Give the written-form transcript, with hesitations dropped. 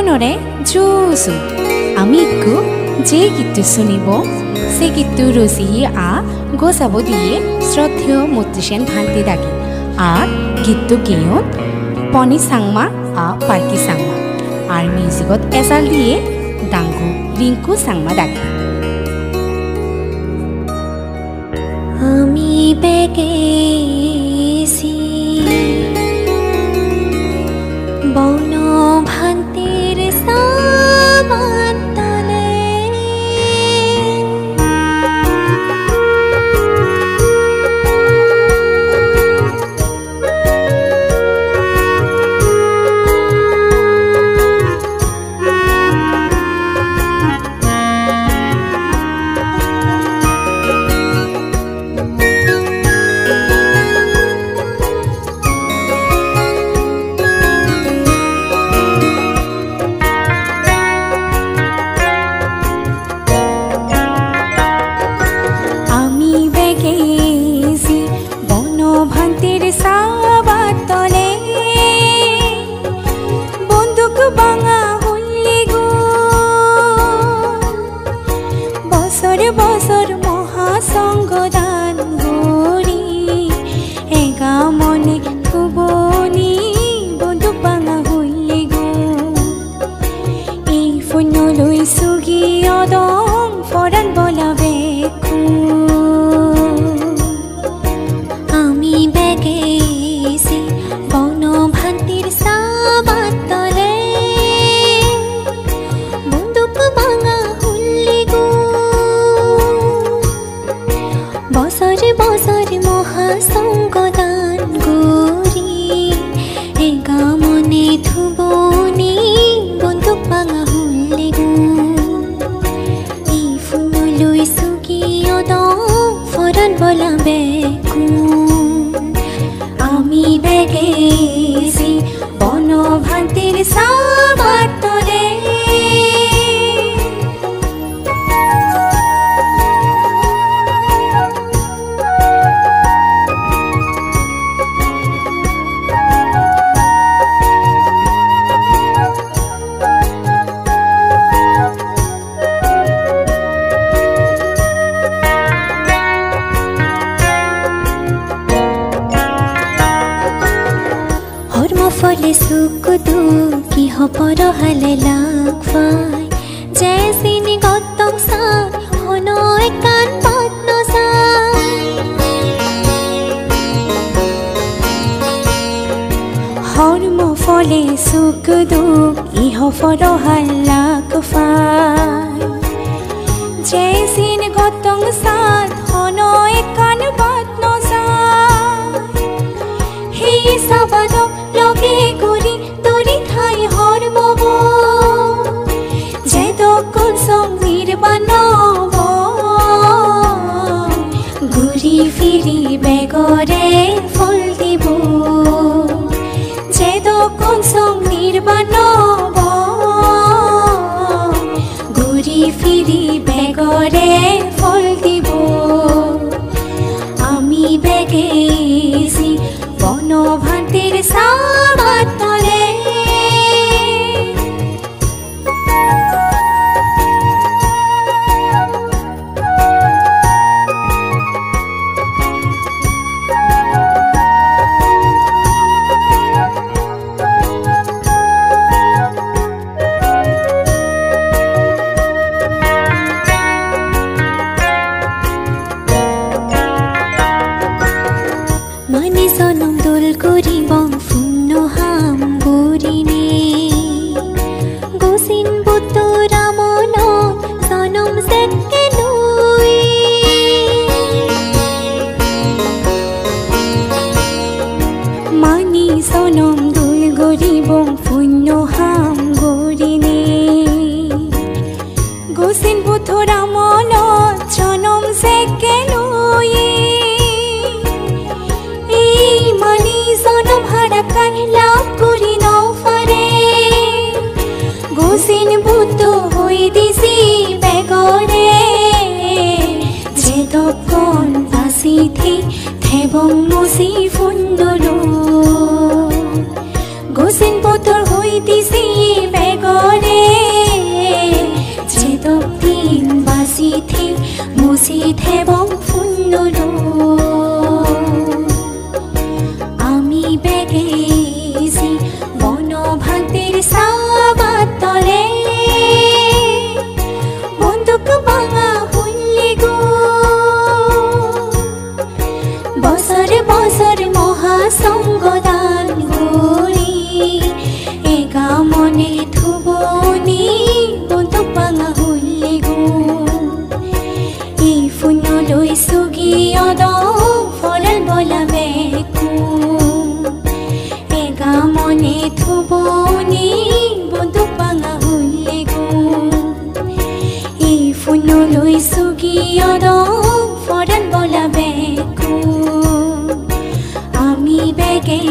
মনৰে জোচো আমি একো যে গীতটো শুনিব সেই গীতটো রচি গোসাব দিয়ে শ্রদ্ধেয় মৈত্রীসেন ভান্তি দাগি আর গীতটো গেয়ন পনি সাংমা পার্কি সাংমা আর মিউজিকত এসাল দিয়ে ডাঙ্গু রিঙ্কু সাংমা দাগি আমি বেগেছি বন ভান্তির সামান তলে বছর মহাসংগদান গরি এগা মনে খুবনি বন্ধু পাঙা হইলে গো এই ফুনলৈ সুগি অদম ফরান বলা বেখু আমি বেগেছি বন ভান্তির সাবাত তলে বন্দুক ভাঙা হইলে গো বছরে বছরে মহাসংগদান গরি এগা মনে ধুবনি বন্দুক ভাঙা হইলে গো এই ফুনলৈ সুগি অদম ফরান বলা বেকু আমি বেগেছি বন ভান্তির সাবাত তলে ফলে সুখ দুঃখী হপর হালে লাগফাই জেসিনি গতং সাত হন একান পত্ন সাই হর্ম ফলে সুখ দুঃখী হপর হাল লাগফাই জেসিনি গতং সাত হন একান পত্ন সাই হে সাবাদ লগে গরি তরি ঠাই হরমব যে দকল সঙ্গীর বানব ঘুরি ফিরি বেগরে ফল দিব যে দকল সঙ্গীর বানব ঘুরি ফিরি বেগরে ফল দিব আমি বেগেছি বন ভান্তির সাবাত তলে মানে জনম দোল করিব ফুন্ন হাম বুড়িনে গোসিন বুতরা মন জনম সেকে লই মানি জনম দোল করিব ফুন্ন হাম বুড়িনে গোসিন বুতরা মন জনম সেকে লই লাভ করি নফারে গোসিন বুদ্ধ হই দিছি বেগরে যে দপন আসিথি থেবং মুসি ফুন্দলো গোসিন বুদ্ধর হই দিছি বেগরে চিধে বং ফুন্নলো আমি বেগেছি বন ভান্তির সাবাতরে বন্দুক ভাঙা হুল্লি গো বছর বছর মহাসংগদান করি এগা মনে ধুবনি বন্দুক ভাঙা হুল্লি গো এই ফুনলৈ সুগিয়দ ফরাল বলা বেকু এগা মনে ধুবনি বন্দুক ভাঙা হুল্লি গো এই ফুনলৈ সুগিয়দ ফরাল বলা বেকু আমি বেগে